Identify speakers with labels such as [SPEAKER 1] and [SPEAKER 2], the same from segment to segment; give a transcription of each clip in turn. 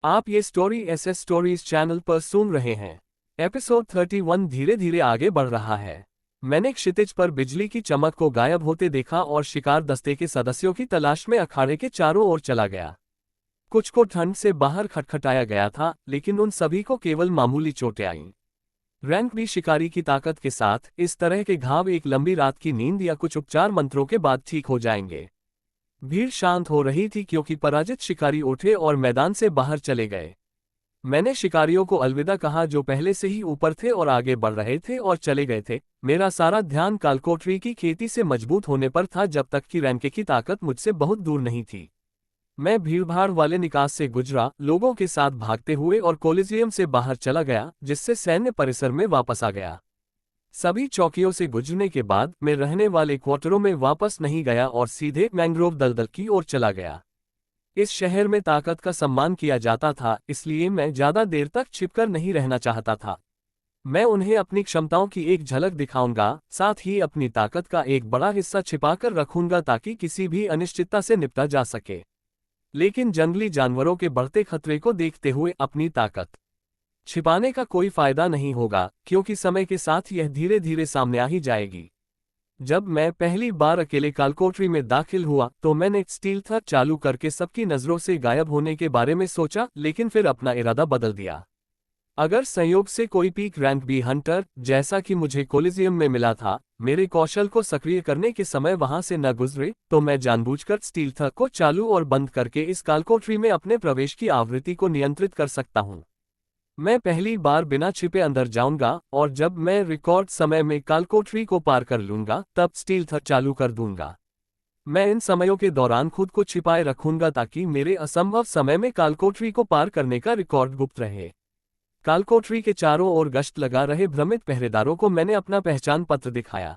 [SPEAKER 1] आप ये story SS stories channel पर सुन रहे हैं। एपिसोड 31 धीरे धीरे आगे बढ़ रहा है। मैंने क्षितिज पर बिजली की चमक को गायब होते देखा और शिकार दस्ते के सदस्यों की तलाश में अखाड़े के चारों ओर चला गया। कुछ को ठंड से बाहर खटखटाया गया था, लेकिन उन सभी को केवल मामूली चोटें आईं। रैंक बी शिकारी की ताकत के साथ इस तरह के घाव एक लंबी रात की नींद या कुछ उपचार मंत्रों के बाद ठीक हो जाएंगे। भीड़ शांत हो रही थी क्योंकि पराजित शिकारी उठे और मैदान से बाहर चले गए। मैंने शिकारियों को अलविदा कहा जो पहले से ही ऊपर थे और आगे बढ़ रहे थे और चले गए थे। मेरा सारा ध्यान कालकोटरी की खेती से मजबूत होने पर था, जब तक कि रैंके की ताकत मुझसे बहुत दूर नहीं थी। मैं भीड़भाड़ वाले निकास से गुजरा, लोगों के साथ भागते हुए और कोलिजियम से बाहर चला गया, जिससे सैन्य परिसर में वापस आ गया। सभी चौकियों से गुजरने के बाद मैं रहने वाले क्वार्टरों में वापस नहीं गया और सीधे मैंग्रोव दलदल की ओर चला गया। इस शहर में ताकत का सम्मान किया जाता था, इसलिए मैं ज्यादा देर तक छिपकर नहीं रहना चाहता था। मैं उन्हें अपनी क्षमताओं की एक झलक दिखाऊंगा, साथ ही अपनी ताकत का एक बड़ा हिस्सा छिपाकर रखूंगा ताकि किसी भी अनिश्चितता से निपटा जा सके। लेकिन जंगली जानवरों के बढ़ते खतरे को देखते हुए अपनी ताकत छिपाने का कोई फायदा नहीं होगा, क्योंकि समय के साथ यह धीरे धीरे सामने आ ही जाएगी। जब मैं पहली बार अकेले कालकोटरी में दाखिल हुआ तो मैंने स्टील्थ चालू करके सबकी नजरों से गायब होने के बारे में सोचा, लेकिन फिर अपना इरादा बदल दिया। अगर संयोग से कोई पीक रैंक बी हंटर, जैसा कि मुझे कोलिजियम में मिला था, मेरे कौशल को सक्रिय करने के समय वहां से न गुजरे, तो मैं जानबूझकर स्टील्थ को चालू और बंद करके इस कालकोटरी में अपने प्रवेश की आवृत्ति को नियंत्रित कर सकता हूं। मैं पहली बार बिना छिपे अंदर जाऊंगा और जब मैं रिकॉर्ड समय में कालकोटरी को पार कर लूंगा तब स्टील्थ चालू कर दूंगा। मैं इन समयों के दौरान खुद को छिपाए रखूंगा ताकि मेरे असंभव समय में कालकोटरी को पार करने का रिकॉर्ड गुप्त रहे। कालकोटरी के चारों ओर गश्त लगा रहे भ्रमित पहरेदारों को मैंने अपना पहचान पत्र दिखाया।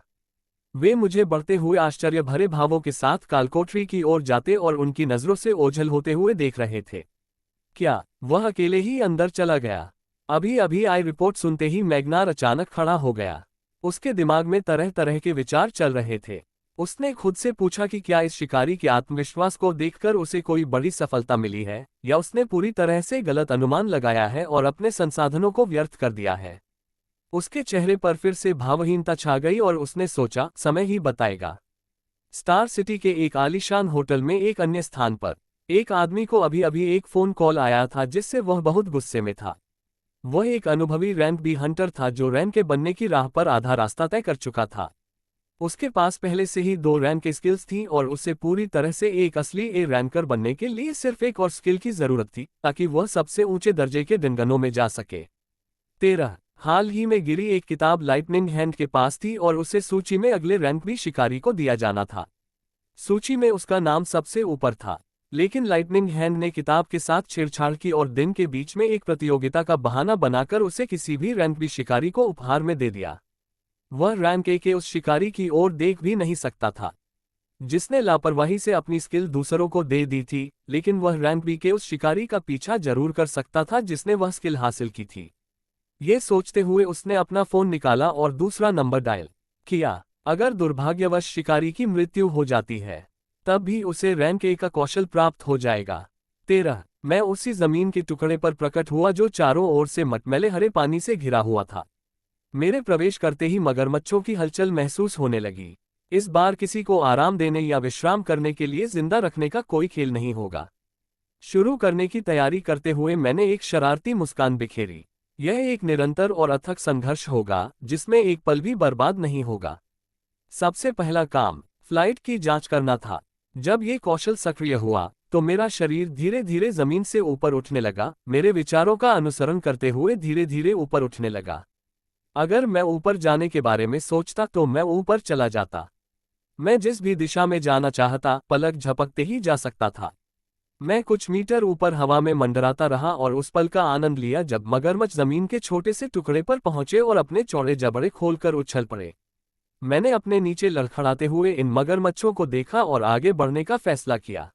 [SPEAKER 1] वे मुझे बढ़ते हुए आश्चर्य भरे भावों के साथ कालकोटरी की ओर जाते और उनकी नजरों से ओझल होते हुए देख रहे थे। क्या वह अकेले ही अंदर चला गया? अभी अभी आई रिपोर्ट सुनते ही मैग्नार अचानक खड़ा हो गया। उसके दिमाग में तरह तरह के विचार चल रहे थे। उसने खुद से पूछा कि क्या इस शिकारी के आत्मविश्वास को देखकर उसे कोई बड़ी सफलता मिली है, या उसने पूरी तरह से गलत अनुमान लगाया है और अपने संसाधनों को व्यर्थ कर दिया है। उसके चेहरे पर फिर से भावहीनता छा गई और उसने सोचा, समय ही बताएगा। स्टार सिटी के एक आलीशान होटल में एक अन्य स्थान पर एक आदमी को अभी अभी एक फोन कॉल आया था, जिससे वह बहुत गुस्से में था। वह एक अनुभवी रैंक बी हंटर था जो रैंक के बनने की राह पर आधा रास्ता तय कर चुका था। उसके पास पहले से ही 2 रैंक की स्किल्स थीं और उसे पूरी तरह से एक असली ए रैंकर बनने के लिए सिर्फ एक और स्किल की जरूरत थी, ताकि वह सबसे ऊंचे दर्जे के डिंगनों में जा सके। 13 हाल ही में गिरी एक किताब लाइटनिंग हैंड के पास थी और उसे सूची में अगले रैंक बी शिकारी को दिया जाना था। सूची में उसका नाम सबसे ऊपर था, लेकिन लाइटनिंग हैंड ने किताब के साथ छेड़छाड़ की और दिन के बीच में एक प्रतियोगिता का बहाना बनाकर उसे किसी भी रैंक बी शिकारी को उपहार में दे दिया। वह रैंक ए के उस शिकारी की ओर देख भी नहीं सकता था जिसने लापरवाही से अपनी स्किल दूसरों को दे दी थी, लेकिन वह रैंक बी के उस शिकारी का पीछा जरूर कर सकता था जिसने वह स्किल हासिल की थी। ये सोचते हुए उसने अपना फोन निकाला और दूसरा नंबर डायल किया। अगर दुर्भाग्यवश शिकारी की मृत्यु हो जाती है, तब भी उसे रैंक ए का कौशल प्राप्त हो जाएगा। 13 मैं उसी जमीन के टुकड़े पर प्रकट हुआ जो चारों ओर से मटमैले हरे पानी से घिरा हुआ था। मेरे प्रवेश करते ही मगरमच्छों की हलचल महसूस होने लगी। इस बार किसी को आराम देने या विश्राम करने के लिए जिंदा रखने का कोई खेल नहीं होगा। शुरू करने की तैयारी करते हुए मैंने एक शरारती मुस्कान बिखेरी। यह एक निरंतर और अथक संघर्ष होगा जिसमें एक पल भी बर्बाद नहीं होगा। सबसे पहला काम फ्लाइट की जांच करना था। जब ये कौशल सक्रिय हुआ तो मेरा शरीर धीरे धीरे जमीन से ऊपर उठने लगा, मेरे विचारों का अनुसरण करते हुए धीरे धीरे ऊपर उठने लगा। अगर मैं ऊपर जाने के बारे में सोचता तो मैं ऊपर चला जाता। मैं जिस भी दिशा में जाना चाहता पलक झपकते ही जा सकता था। मैं कुछ मीटर ऊपर हवा में मंडराता रहा और उस पल का आनंद लिया जब मगरमच्छ जमीन के छोटे से टुकड़े पर पहुंचे और अपने चौड़े जबड़े खोलकर उछल पड़े। मैंने अपने नीचे लड़खड़ाते हुए इन मगरमच्छों को देखा और आगे बढ़ने का फैसला किया।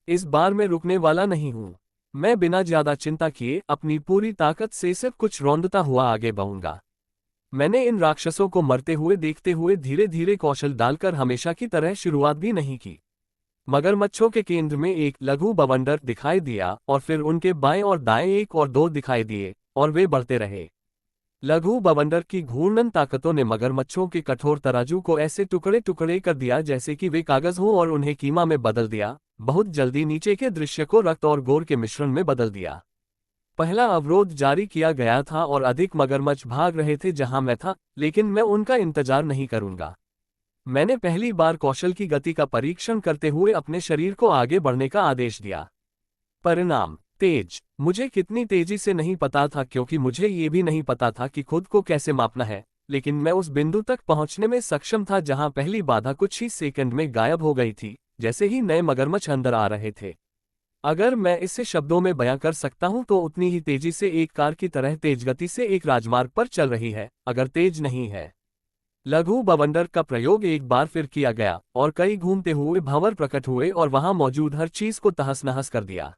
[SPEAKER 1] इस बार मैं रुकने वाला नहीं हूं। मैं बिना ज्यादा चिंता किए अपनी पूरी ताकत से सिर्फ कुछ रौंदता हुआ आगे बढ़ूंगा। मैंने इन राक्षसों को मरते हुए देखते हुए धीरे धीरे कौशल डालकर हमेशा की तरह शुरुआत भी नहीं की। मगरमच्छों के केंद्र में एक लघु बवंडर दिखाई दिया और फिर उनके बाएं और दाएं एक और दो दिखाई दिए और वे बढ़ते रहे। लघु बवंडर की घूर्णन ताकतों ने मगरमच्छों के कठोर तराजू को ऐसे टुकड़े टुकड़े कर दिया जैसे कि वे कागज हों और उन्हें कीमा में बदल दिया। बहुत जल्दी नीचे के दृश्य को रक्त और गोर के मिश्रण में बदल दिया। पहला अवरोध जारी किया गया था और अधिक मगरमच्छ भाग रहे थे जहां मैं था, लेकिन मैं उनका इंतजार नहीं करूंगा। मैंने पहली बार कौशल की गति का परीक्षण करते हुए अपने शरीर को आगे बढ़ने का आदेश दिया। परिणाम तेज। मुझे कितनी तेजी से नहीं पता था क्योंकि मुझे ये भी नहीं पता था कि खुद को कैसे मापना है, लेकिन मैं उस बिंदु तक पहुंचने में सक्षम था जहां पहली बाधा कुछ ही सेकंड में गायब हो गई थी, जैसे ही नए मगरमच्छ अंदर आ रहे थे। अगर मैं इसे शब्दों में बयां कर सकता हूं तो उतनी ही तेजी से एक कार की तरह तेज गति से एक राजमार्ग पर चल रही है, अगर तेज नहीं है। लघु बवंडर का प्रयोग एक बार फिर किया गया और कई घूमते हुए भंवर प्रकट हुए और वहां मौजूद हर चीज को तहस नहस कर दिया।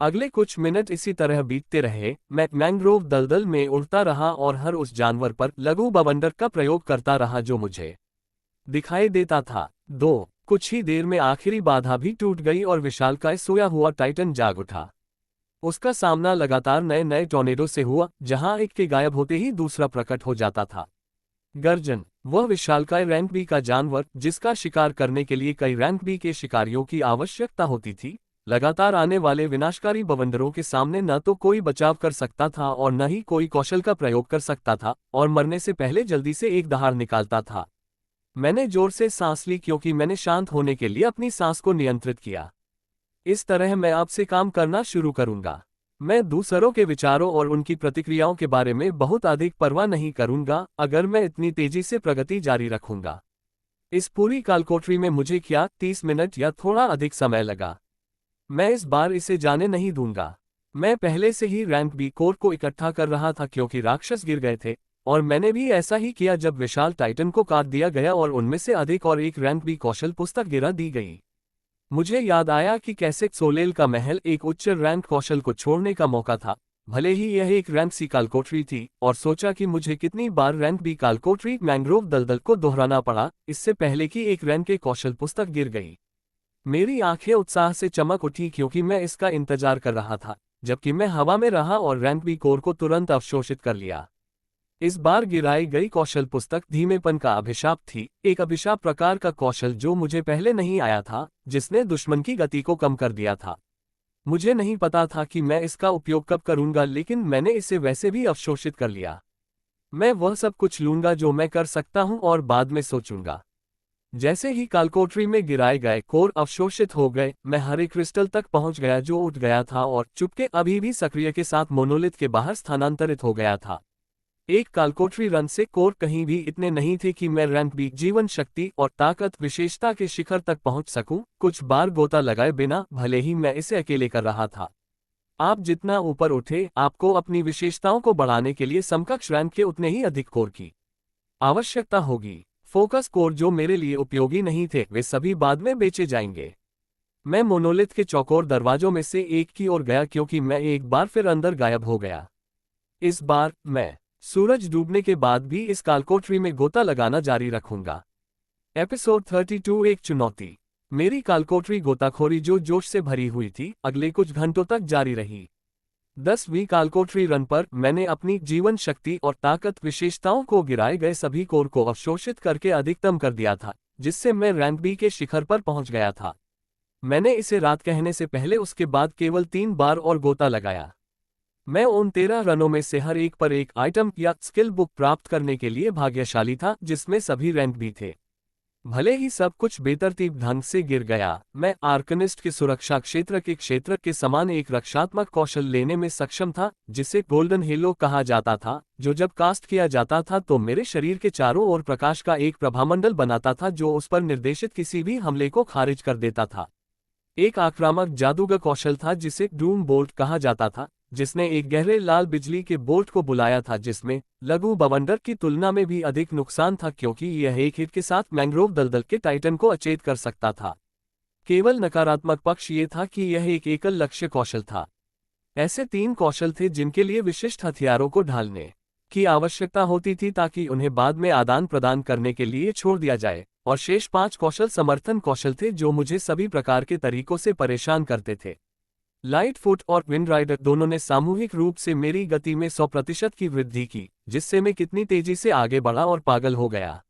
[SPEAKER 1] अगले कुछ मिनट इसी तरह बीतते रहे। मैं मैंग्रोव दलदल में उड़ता रहा और हर उस जानवर पर लघु बवंडर का प्रयोग करता रहा जो मुझे दिखाई देता था। कुछ ही देर में आखिरी बाधा भी टूट गई और विशालकाय सोया हुआ टाइटन जाग उठा। उसका सामना लगातार नए नए टॉर्नेडो से हुआ, जहां एक के गायब होते ही दूसरा प्रकट हो जाता था। गर्जन। वह विशालकाय रैंक बी का जानवर, जिसका शिकार करने के लिए कई रैंक बी के शिकारियों की आवश्यकता होती थी, लगातार आने वाले विनाशकारी बवंडरों के सामने न तो कोई बचाव कर सकता था और न ही कोई कौशल का प्रयोग कर सकता था, और मरने से पहले जल्दी से एक दहाड़ निकालता था। मैंने जोर से सांस ली क्योंकि मैंने शांत होने के लिए अपनी सांस को नियंत्रित किया। इस तरह मैं आपसे काम करना शुरू करूंगा। मैं दूसरों के विचारों और उनकी प्रतिक्रियाओं के बारे में बहुत अधिक परवाह नहीं करूंगा अगर मैं इतनी तेजी से प्रगति जारी रखूंगा। इस पूरी कालकोठरी में मुझे क्या 30 मिनट या थोड़ा अधिक समय लगा, मैं इस बार इसे जाने नहीं दूंगा। मैं पहले से ही रैंक बी कोर को इकट्ठा कर रहा था क्योंकि राक्षस गिर गए थे, और मैंने भी ऐसा ही किया जब विशाल टाइटन को काट दिया गया और उनमें से अधिक और एक रैंक बी कौशल पुस्तक गिरा दी गई। मुझे याद आया कि कैसे सोलेल का महल एक उच्च रैंक कौशल को छोड़ने का मौका था, भले ही यह एक रैंक सी कालकोठरी थी, और सोचा कि मुझे कितनी बार रैंक बी कालकोठरी मैंग्रोव दलदल को दोहराना पड़ा इससे पहले कि एक रैंक के कौशल पुस्तक गिर गई। मेरी आंखें उत्साह से चमक उठी क्योंकि मैं इसका इंतजार कर रहा था, जबकि मैं हवा में रहा और रैंक बी कोर को तुरंत अवशोषित कर लिया। इस बार गिराई गई कौशल पुस्तक धीमेपन का अभिशाप थी, एक अभिशाप प्रकार का कौशल जो मुझे पहले नहीं आया था, जिसने दुश्मन की गति को कम कर दिया था। मुझे नहीं पता था कि मैं इसका उपयोग कब करूंगा, लेकिन मैंने इसे वैसे भी अवशोषित कर लिया। मैं वह सब कुछ लूंगा जो मैं कर सकता हूं और बाद में सोचूंगा। जैसे ही कालकोठरी में गिराए गए कोर अवशोषित हो गए, मैं हरे क्रिस्टल तक पहुंच गया जो उठ गया था और चुपके अभी भी सक्रिय के साथ मोनोलिथ के बाहर स्थानांतरित हो गया था। एक कालकोठरी रन से कोर कहीं भी इतने नहीं थे कि मैं रैंक बी जीवन शक्ति और ताकत विशेषता के शिखर तक पहुंच सकूं, कुछ बार गोता लगाए बिना, भले ही मैं इसे अकेले कर रहा था। आप जितना ऊपर उठे, आपको अपनी विशेषताओं को बढ़ाने के लिए समकक्ष रैंक के उतने ही अधिक कोर की आवश्यकता होगी। फोकस कोर जो मेरे लिए उपयोगी नहीं थे, वे सभी बाद में बेचे जाएंगे। मैं मोनोलिथ के चौकोर दरवाजों में से एक की ओर गया क्योंकि मैं एक बार फिर अंदर गायब हो गया। इस बार मैं सूरज डूबने के बाद भी इस कालकोठरी में गोता लगाना जारी रखूंगा। एपिसोड 32 एक चुनौती। मेरी कालकोठरी गोताखोरी जो जोश से भरी हुई थी, अगले कुछ घंटों तक जारी रही। 10वीं कालकोठरी रन पर मैंने अपनी जीवन शक्ति और ताकत विशेषताओं को गिराए गए सभी कोर को अवशोषित करके अधिकतम कर दिया था, जिससे मैं रैंक बी के शिखर पर पहुंच गया था। मैंने इसे रात कहने से पहले उसके बाद केवल 3 बार और गोता लगाया। मैं उन 13 रनों में से हर एक पर एक आइटम या स्किल बुक प्राप्त करने के लिए भाग्यशाली था, जिसमें सभी रैंक भी थे। भले ही सब कुछ बेतरतीब ढंग से गिर गया, मैं आर्कनिस्ट के सुरक्षा क्षेत्र के समान एक रक्षात्मक कौशल लेने में सक्षम था, जिसे गोल्डन हेलो कहा जाता था, जो जब कास्ट किया जाता था तो मेरे शरीर के चारों ओर प्रकाश का एक प्रभामंडल बनाता था जो उस पर निर्देशित किसी भी हमले को खारिज कर देता था। एक आक्रामक जादूगर कौशल था जिसे डूम बोल्ट कहा जाता था, जिसने एक गहरे लाल बिजली के बोल्ट को बुलाया था जिसमें लघु बवंडर की तुलना में भी अधिक नुकसान था क्योंकि यह एक हिट के साथ मैंग्रोव दलदल के टाइटन को अचेत कर सकता था। केवल नकारात्मक पक्ष ये था कि यह एक एकल लक्ष्य कौशल था। ऐसे 3 कौशल थे जिनके लिए विशिष्ट हथियारों को ढालने की आवश्यकता होती थी ताकि उन्हें बाद में आदान प्रदान करने के लिए छोड़ दिया जाए, और शेष 5 कौशल समर्थन कौशल थे जो मुझे सभी प्रकार के तरीकों से परेशान करते थे। लाइट फुट और विंड राइडर दोनों ने सामूहिक रूप से मेरी गति में 100% की वृद्धि की, जिससे मैं कितनी तेजी से आगे बढ़ा और पागल हो गया।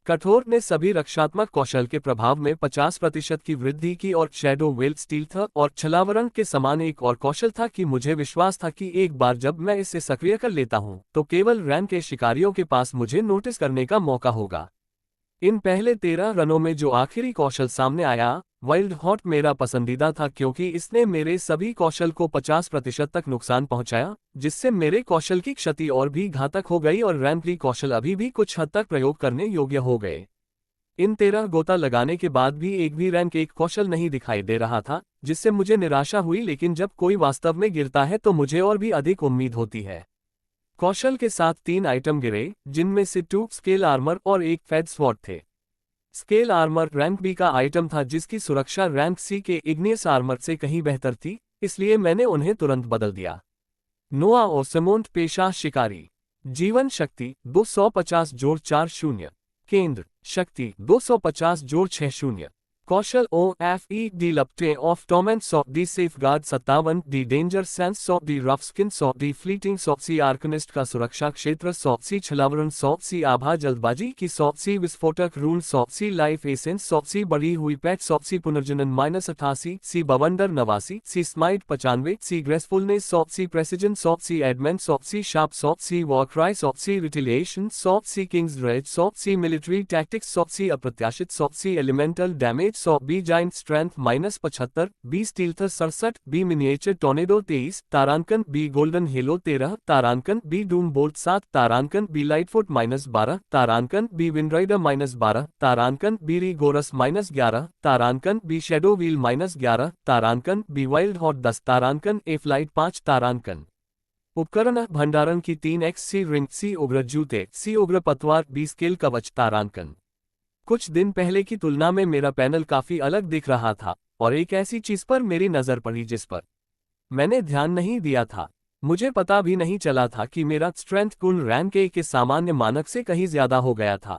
[SPEAKER 1] कठोर ने सभी रक्षात्मक कौशल के प्रभाव में 50% की वृद्धि की और शैडो वेल स्टील्थ और छलावरण के समान एक और कौशल था कि मुझे विश्वास था कि एक बार जब मैं इसे सक्रिय कर लेता हूं तो केवल रैन के शिकारियों के पास मुझे नोटिस करने का मौका होगा। इन पहले 13 रनों में जो आखिरी कौशल सामने आया, वाइल्ड हॉट मेरा पसंदीदा था क्योंकि इसने मेरे सभी कौशल को 50% तक नुकसान पहुंचाया, जिससे मेरे कौशल की क्षति और भी घातक हो गई और रैंपली कौशल अभी भी कुछ हद तक प्रयोग करने योग्य हो गए। इन 13 गोता लगाने के बाद भी एक भी रैंक एक कौशल नहीं दिखाई दे रहा था, जिससे मुझे निराशा हुई, लेकिन जब कोई वास्तव में गिरता है तो मुझे और भी अधिक उम्मीद होती है। कौशल के साथ 3 आइटम गिरे, जिनमें से 2 स्केल आर्मर और एक फेड स्वॉर्ड थे। स्केल आर्मर रैंक बी का आइटम था जिसकी सुरक्षा रैंक सी के इग्नियस आर्मर से कहीं बेहतर थी, इसलिए मैंने उन्हें तुरंत बदल दिया। नोआ ओसमोंट पेशा शिकारी। जीवन शक्ति 250 जोड़ 40। केंद्र शक्ति 250 जोड़ 60। कौशल ओ एफ ई डी लपटे ऑफ टॉमेंट सॉ D safeguard 57 D danger sense सॉ डी रफ स्किन सॉ डी फ्लीटिंग सॉप्सी आर्कनिस्ट का सुरक्षा क्षेत्र सॉप्सी छलावरण सॉप्सी आभा जल्दबाजी की सॉप्सी विस्फोटक रूल सॉप्सी लाइफ एसेंस सॉप्सी बढ़ी हुई पैच सॉप्सी पुनर्जनन -88 सी बवंडर 89 सी स्माइट 95 सी ग्रेसफुलनेस सॉप्सी प्रेसिजन सॉप्सी एडमेंट सॉप्सी शार्प सॉप्सी वॉरक्राई सॉप्सी रिटिलिएशन सॉप्सी किंग्स रेड सॉप्सी मिलिट्री टैक्टिक्स सॉप्सी अप्रत्याशित सॉप्सी एलिमेंटल डैमेज सॉ B giant strength -75 B stealther 67 B miniature tornado 23 तारांकन बी गोल्डन हेलो 13 तारांकन बी डूम बोल्ट 7 तारांकन बी लाइटफुट -12 तारांकन बी विंडराइडर -12 तारांकन बी रिगोरस -11 तारांकन बी शेडो व्हील -11 तारांकन बी वाइल्ड हॉट 10 तारांकन ए फ्लाइट 5 तारांकन। उपकरण भंडारण की 3x सी रिंग सी उग्र जूते सी उग्र पतवार बी स्केल कवच तारांकन। कुछ दिन पहले की तुलना में मेरा पैनल काफी अलग दिख रहा था और एक ऐसी चीज पर मेरी नजर पड़ी जिस पर मैंने ध्यान नहीं दिया था। मुझे पता भी नहीं चला था कि मेरा स्ट्रेंथ गुण रैंक ए के सामान्य मानक से कहीं ज्यादा हो गया था।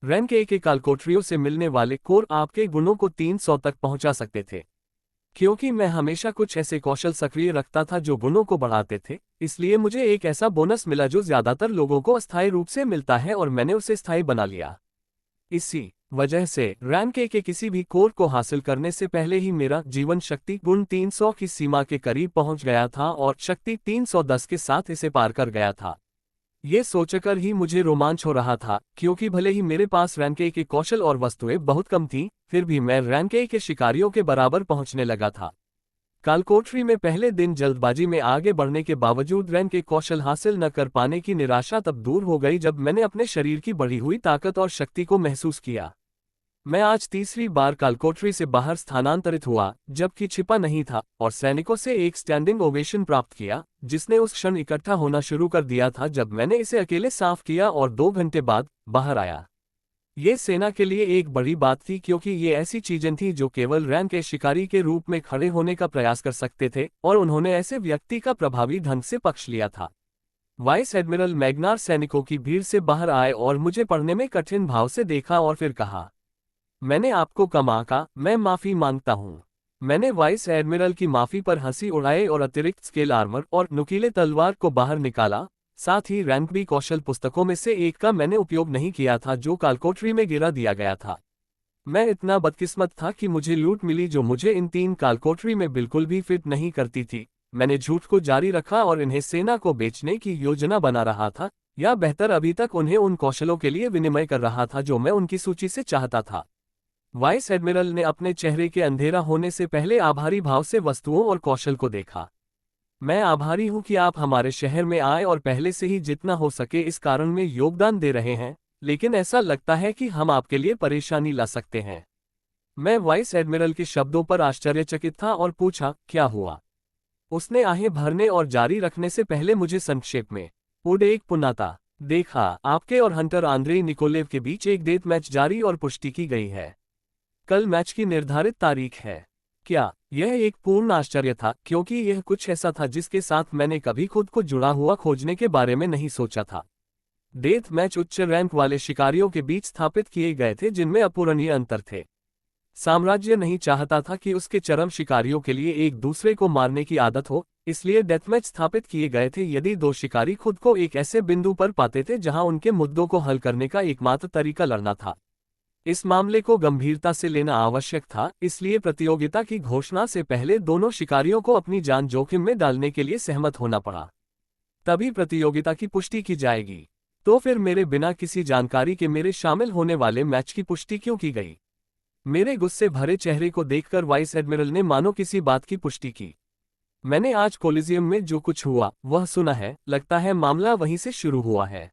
[SPEAKER 1] रैंक ए के कालकोठरियों से मिलने वाले कोर आपके गुणों को 300 तक पहुंचा सकते थे। क्योंकि मैं हमेशा कुछ ऐसे कौशल सक्रिय रखता था जो गुणों को बढ़ाते थे, इसलिए मुझे एक ऐसा बोनस मिला जो ज्यादातर लोगों को अस्थायी रूप से मिलता है और मैंने उसे स्थायी बना लिया। इसी वजह से रैंक ए के किसी भी कोर को हासिल करने से पहले ही मेरा जीवन शक्ति गुण 300 की सीमा के करीब पहुंच गया था और शक्ति 310 के साथ इसे पार कर गया था। ये सोचकर ही मुझे रोमांच हो रहा था, क्योंकि भले ही मेरे पास रैंक ए के कौशल और वस्तुएं बहुत कम थीं, फिर भी मैं रैंक ए के शिकारियों के बराबर पहुंचने लगा था। कालकोठरी में पहले दिन जल्दबाजी में आगे बढ़ने के बावजूद रैंक के कौशल हासिल न कर पाने की निराशा तब दूर हो गई जब मैंने अपने शरीर की बढ़ी हुई ताकत और शक्ति को महसूस किया। मैं आज तीसरी बार कालकोठरी से बाहर स्थानांतरित हुआ, जबकि छिपा नहीं था, और सैनिकों से एक स्टैंडिंग ओवेशन प्राप्त किया, जिसने उस क्षण इकट्ठा होना शुरू कर दिया था जब मैंने इसे अकेले साफ किया और 2 घंटे बाद बाहर आया। ये सेना के लिए एक बड़ी बात थी क्योंकि ये ऐसी चीजें थीं जो केवल रैंक के शिकारी के रूप में खड़े होने का प्रयास कर सकते थे, और उन्होंने ऐसे व्यक्ति का प्रभावी ढंग से पक्ष लिया था। वाइस एडमिरल मैग्नार सैनिकों की भीड़ से बाहर आए और मुझे पढ़ने में कठिन भाव से देखा और फिर कहा, मैंने आपको कम आंका, मैं माफी मांगता हूं। मैंने वाइस एडमिरल की माफी पर हंसी उड़ाई और अतिरिक्त स्केल आर्मर और नुकीले तलवार को बाहर निकाला। साथ ही रैंक बी कौशल पुस्तकों में से एक का मैंने उपयोग नहीं किया था जो कालकोठरी में गिरा दिया गया था। मैं इतना बदकिस्मत था कि मुझे लूट मिली जो मुझे इन 3 कालकोठरी में बिल्कुल भी फिट नहीं करती थी। मैंने झूठ को जारी रखा और इन्हें सेना को बेचने की योजना बना रहा था, या बेहतर अभी तक उन्हें उन कौशलों के लिए विनिमय कर रहा था जो मैं उनकी सूची से चाहता था। वाइस एडमिरल ने अपने चेहरे के अंधेरा होने से पहले आभारी भाव से वस्तुओं और कौशल को देखा। मैं आभारी हूं कि आप हमारे शहर में आए और पहले से ही जितना हो सके इस कारण में योगदान दे रहे हैं, लेकिन ऐसा लगता है कि हम आपके लिए परेशानी ला सकते हैं। मैं वाइस एडमिरल के शब्दों पर आश्चर्यचकित था और पूछा, क्या हुआ? उसने आहें भरने और जारी रखने से पहले मुझे संक्षेप में एक पुनाता देखा। आपके और हंटर आंद्रेई निकोलेव के बीच एक डेथ मैच जारी और पुष्टि की गई है। कल मैच की निर्धारित तारीख है। क्या? यह एक पूर्ण आश्चर्य था क्योंकि यह कुछ ऐसा था जिसके साथ मैंने कभी खुद को जुड़ा हुआ खोजने के बारे में नहीं सोचा था। डेथ मैच उच्च रैंक वाले शिकारियों के बीच स्थापित किए गए थे जिनमें अपूरणीय अंतर थे। साम्राज्य नहीं चाहता था कि उसके चरम शिकारियों के लिए एक दूसरे को मारने की आदत हो, इसलिए डेथमैच स्थापित किए गए थे यदि दो शिकारी खुद को एक ऐसे बिंदु पर पाते थे जहां उनके मुद्दों को हल करने का एकमात्र तरीका लड़ना था। इस मामले को गंभीरता से लेना आवश्यक था, इसलिए प्रतियोगिता की घोषणा से पहले दोनों शिकारियों को अपनी जान जोखिम में डालने के लिए सहमत होना पड़ा। तभी प्रतियोगिता की पुष्टि की जाएगी। तो फिर मेरे बिना किसी जानकारी के मेरे शामिल होने वाले मैच की पुष्टि क्यों की गई? मेरे गुस्से भरे चेहरे को देखकर वाइस एडमिरल ने मानो किसी बात की पुष्टि की। मैंने आज कोलिजियम में जो कुछ हुआ वह सुना है, लगता है मामला वहीं से शुरू हुआ है।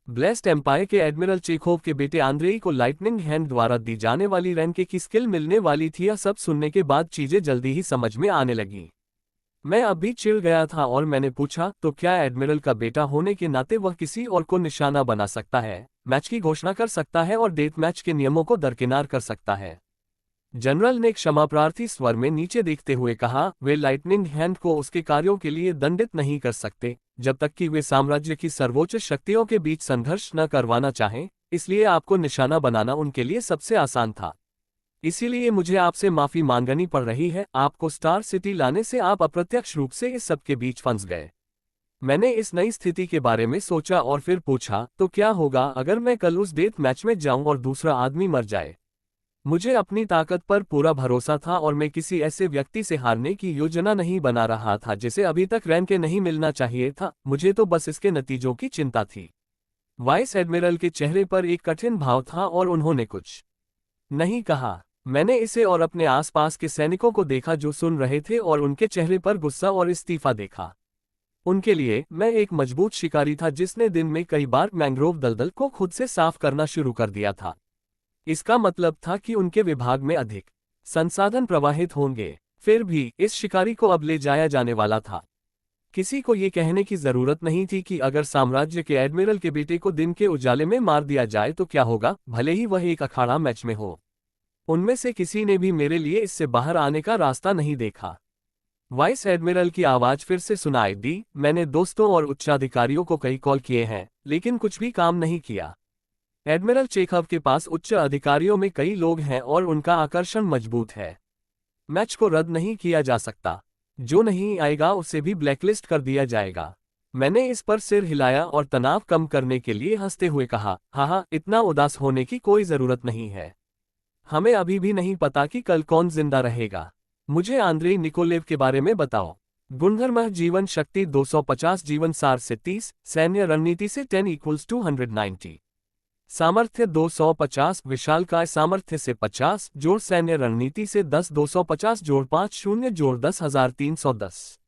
[SPEAKER 1] ब्लेस्ड एम्पायर के एडमिरल चेखोव के बेटे आंद्रेई को लाइटनिंग हैंड द्वारा दी जाने वाली रैंके की स्किल मिलने वाली थी। यह सब सुनने के बाद चीजें जल्दी ही समझ में आने लगी। मैं अब भी चिढ़ गया था और मैंने पूछा, तो क्या एडमिरल का बेटा होने के नाते वह किसी और को निशाना बना सकता है, मैच की घोषणा कर सकता है और डेथ मैच के नियमों को दरकिनार कर सकता है? जनरल ने क्षमाप्रार्थी स्वर में नीचे देखते हुए कहा, वे लाइटनिंग हैंड को उसके कार्यों के लिए दंडित नहीं कर सकते जब तक कि वे साम्राज्य की सर्वोच्च शक्तियों के बीच संघर्ष न करवाना चाहें, इसलिए आपको निशाना बनाना उनके लिए सबसे आसान था। इसीलिए मुझे आपसे माफी मांगनी पड़ रही है। आपको स्टार सिटी लाने से आप अप्रत्यक्ष रूप से इस सब के बीच फंस गए। मैंने इस नई स्थिति के बारे में सोचा और फिर पूछा, तो क्या होगा अगर मैं कल उस डेथ मैच में जाऊं और दूसरा आदमी मर जाए? मुझे अपनी ताकत पर पूरा भरोसा था और मैं किसी ऐसे व्यक्ति से हारने की योजना नहीं बना रहा था जिसे अभी तक रैंके नहीं मिलना चाहिए था। मुझे तो बस इसके नतीजों की चिंता थी। वाइस एडमिरल के चेहरे पर एक कठिन भाव था और उन्होंने कुछ नहीं कहा। मैंने इसे और अपने आसपास के सैनिकों को देखा जो सुन रहे थे और उनके चेहरे पर गुस्सा और इस्तीफा देखा। उनके लिए मैं एक मजबूत शिकारी था जिसने दिन में कई बार मैंग्रोव दलदल को खुद से साफ करना शुरू कर दिया था। इसका मतलब था कि उनके विभाग में अधिक संसाधन प्रवाहित होंगे। फिर भी इस शिकारी को अब ले जाया जाने वाला था। किसी को ये कहने की जरूरत नहीं थी कि अगर साम्राज्य के एडमिरल के बेटे को दिन के उजाले में मार दिया जाए तो क्या होगा, भले ही वह एक अखाड़ा मैच में हो। उनमें से किसी ने भी मेरे लिए इससे बाहर आने का रास्ता नहीं देखा। वाइस एडमिरल की आवाज फिर से सुनाई दी, मैंने दोस्तों और उच्चाधिकारियों को कई कॉल किए हैं लेकिन कुछ भी काम नहीं किया। एडमिरल चेखव के पास उच्च अधिकारियों में कई लोग हैं और उनका आकर्षण मजबूत है। मैच को रद्द नहीं किया जा सकता। जो नहीं आएगा उसे भी ब्लैकलिस्ट कर दिया जाएगा। मैंने इस पर सिर हिलाया और तनाव कम करने के लिए हंसते हुए कहा, हाँ, इतना उदास होने की कोई जरूरत नहीं है। हमें अभी भी नहीं पता कि कल कौन जिंदा रहेगा। मुझे आंद्रेई निकोलेव के बारे में बताओ। गुणधर्म जीवन शक्ति 250, जीवन सार से 30, सैन्य रणनीति से 10=290, सामर्थ्य 250, विशालकाय सामर्थ्य से 50 जोड़ सैन्य रणनीति से 10, 250 जोड़ 5 0 जोड़ 10,310।